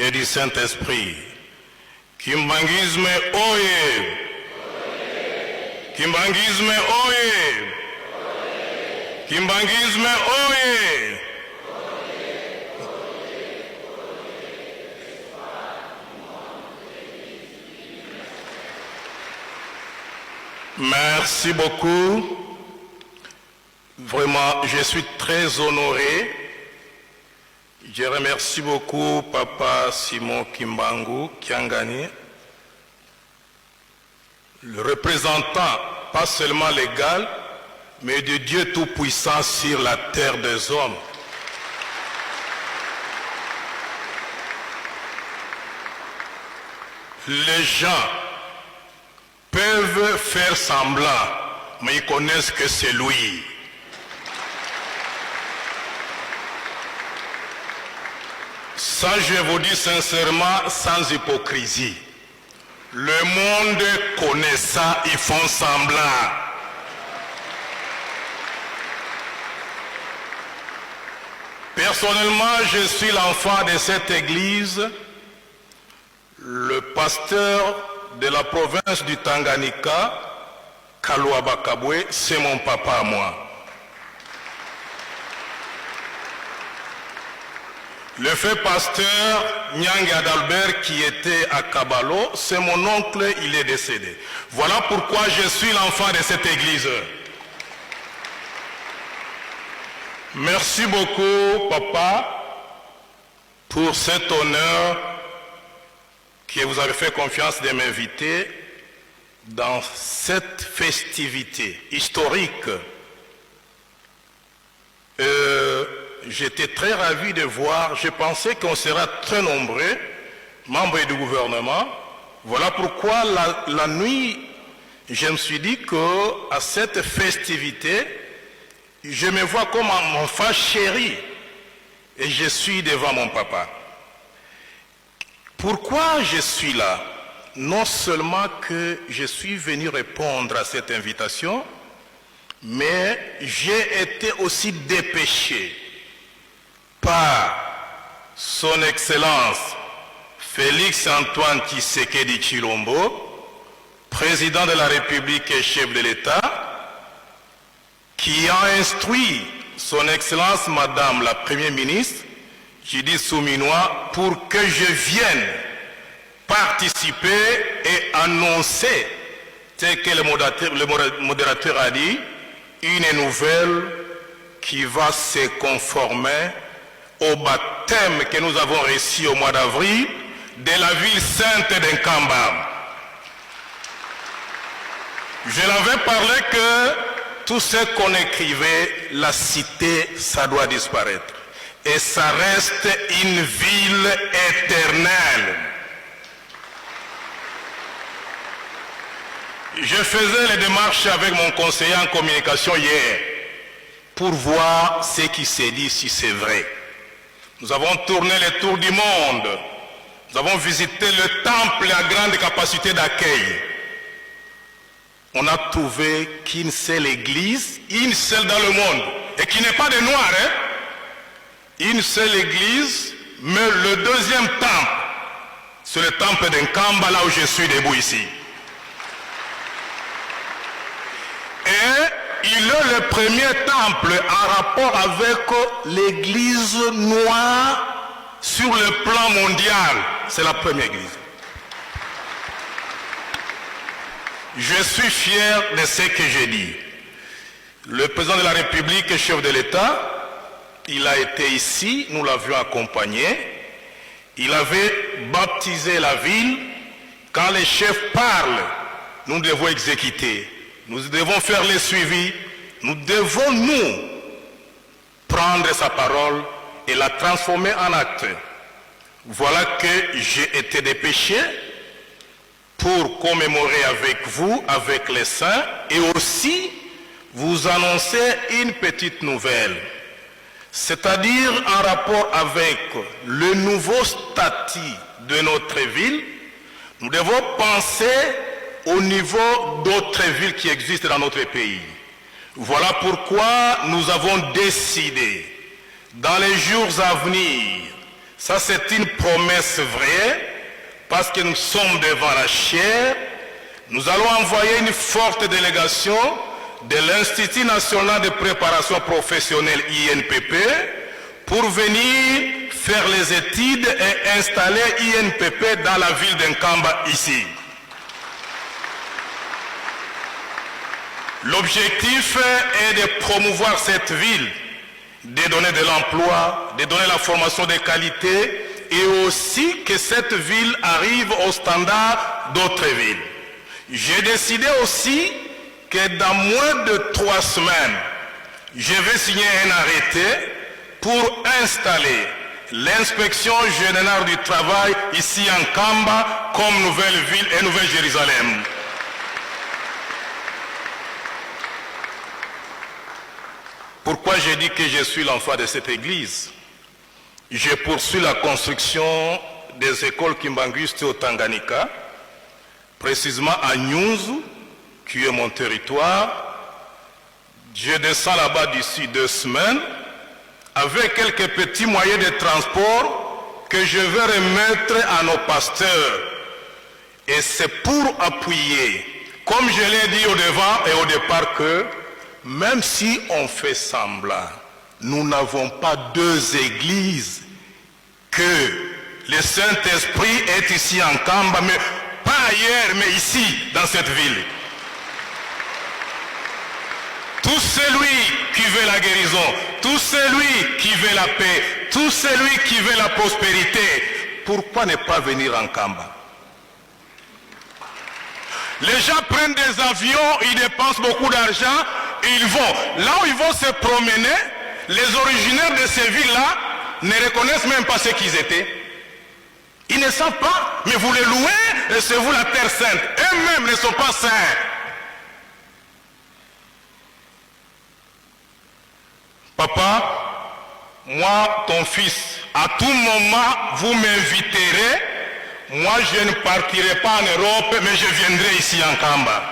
et du Saint-Esprit. Kimbanguisme oye! Kimbanguisme oye! Kimbanguisme oye! Merci beaucoup. Vraiment, je suis très honoré. Je remercie beaucoup Papa Simon Kimbangu Kiangani, le représentant pas seulement légal, mais de Dieu Tout-Puissant sur la terre des hommes. Les gens peuvent faire semblant, mais ils connaissent que c'est lui. Ça, je vous dis sincèrement, sans hypocrisie. Le monde connaît ça, ils font semblant. Personnellement, je suis l'enfant de cette église. Le pasteur de la province du Tanganyika, Kaloaba Kabwe, c'est mon papa à moi. Le fait pasteur Nyange Adalbert qui était à Kabalo, c'est mon oncle, il est décédé. Voilà pourquoi je suis l'enfant de cette église. Merci beaucoup, papa, pour cet honneur que vous avez fait confiance de m'inviter dans cette festivité historique. J'étais très ravi de voir, je pensais qu'on sera très nombreux, membres du gouvernement. Voilà pourquoi la nuit, je me suis dit qu'à cette festivité, je me vois comme un enfant chéri et je suis devant mon papa. Pourquoi je suis là? Non seulement que je suis venu répondre à cette invitation, mais j'ai été aussi dépêché par son Excellence Félix Antoine Tshisekedi Tshilombo, président de la République et chef de l'État, qui a instruit son Excellence Madame la Première ministre, Judith Souminois, pour que je vienne participer et annoncer, tel que le modérateur a dit, une nouvelle qui va se conformer au baptême que nous avons reçu au mois d'avril de la ville sainte d'Nkamba. Je l'avais parlé que tout ce qu'on écrivait, la cité, ça doit disparaître. Et ça reste une ville éternelle. Je faisais les démarches avec mon conseiller en communication hier pour voir ce qui s'est dit, si c'est vrai. Nous avons tourné les tours du monde. Nous avons visité le temple à grande capacité d'accueil. On a trouvé qu'une seule église, une seule dans le monde, et qui n'est pas de noir, hein? Une seule église, mais le deuxième temple, c'est le temple d'Nkamba, là où je suis debout ici. Et il est le premier temple en rapport avec l'église noire sur le plan mondial. C'est la première église. Je suis fier de ce que j'ai dit. Le président de la République et chef de l'État, il a été ici, nous l'avions accompagné. Il avait baptisé la ville. Quand les chefs parlent, nous devons exécuter. Nous devons faire le suivi. Nous devons, nous, prendre sa parole et la transformer en acte. Voilà que j'ai été dépêché pour commémorer avec vous, avec les saints, et aussi vous annoncer une petite nouvelle. C'est-à-dire en rapport avec le nouveau statut de notre ville, nous devons penser au niveau d'autres villes qui existent dans notre pays. Voilà pourquoi nous avons décidé, dans les jours à venir, Ça, c'est une promesse vraie, parce que nous sommes devant la chair. Nous allons envoyer une forte délégation de l'Institut national de préparation professionnelle INPP pour venir faire les études et installer INPP dans la ville d'Nkamba ici. L'objectif est de promouvoir cette ville, de donner de l'emploi, de donner la formation de qualité et aussi que cette ville arrive au standard d'autres villes. J'ai décidé aussi que dans moins de 3 semaines, je vais signer un arrêté pour installer l'inspection générale du travail ici en Nkamba comme nouvelle ville et Nouvelle Jérusalem. Pourquoi j'ai dit que je suis l'enfant de cette église? Je poursuis la construction des écoles Kimbanguiste au Tanganyika, précisément à Nyunzu, qui est mon territoire. Je descends là-bas d'ici 2 semaines avec quelques petits moyens de transport que je vais remettre à nos pasteurs. Et c'est pour appuyer, comme je l'ai dit au devant et au départ, que même si on fait semblant, nous n'avons pas 2 églises, que le Saint-Esprit est ici en Nkamba, mais pas ailleurs, mais ici, dans cette ville. Tout celui qui veut la guérison, tout celui qui veut la paix, tout celui qui veut la prospérité, pourquoi ne pas venir en Nkamba? Les gens prennent des avions, ils dépensent beaucoup d'argent, ils vont. Là où ils vont se promener, les originaires de ces villes-là ne reconnaissent même pas ce qu'ils étaient. Ils ne savent pas, mais vous les louez, et c'est vous la terre sainte. Eux-mêmes ne sont pas saints. Papa, moi, ton fils, à tout moment, vous m'inviterez. Moi, je ne partirai pas en Europe, mais je viendrai ici en Nkamba.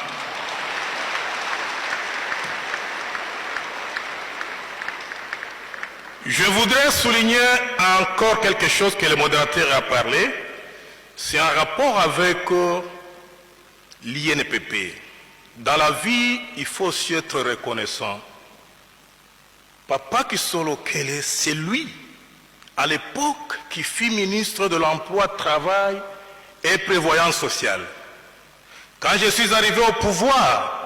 Je voudrais souligner encore quelque chose que le modérateur a parlé. C'est un rapport avec l'INPP. Dans la vie, il faut aussi être reconnaissant. Papa Kisolo Kele, c'est lui, à l'époque, qui fut ministre de l'Emploi, Travail et Prévoyance sociale. Quand je suis arrivé au pouvoir,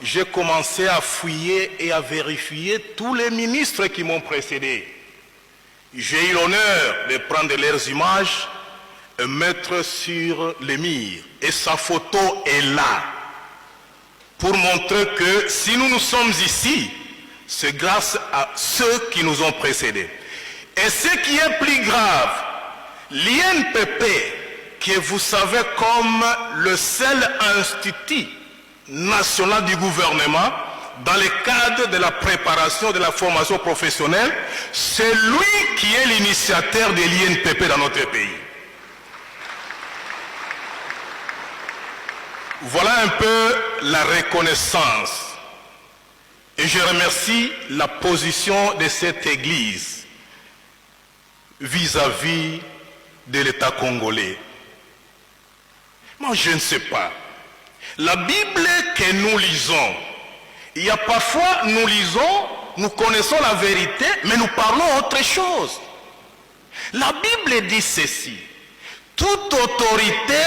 j'ai commencé à fouiller et à vérifier tous les ministres qui m'ont précédé. J'ai eu l'honneur de prendre leurs images et mettre sur les murs. Et sa photo est là, pour montrer que si nous sommes ici, c'est grâce à ceux qui nous ont précédés. Et ce qui est plus grave, l'INPP, que vous savez comme le seul institut national du gouvernement, dans le cadre de la préparation de la formation professionnelle, c'est lui qui est l'initiateur de l'INPP dans notre pays. Voilà un peu la reconnaissance. Et je remercie la position de cette Église vis-à-vis de l'État congolais. Moi, je ne sais pas. La Bible que nous lisons, il y a parfois, nous lisons, nous connaissons la vérité, mais nous parlons autre chose. La Bible dit ceci: toute autorité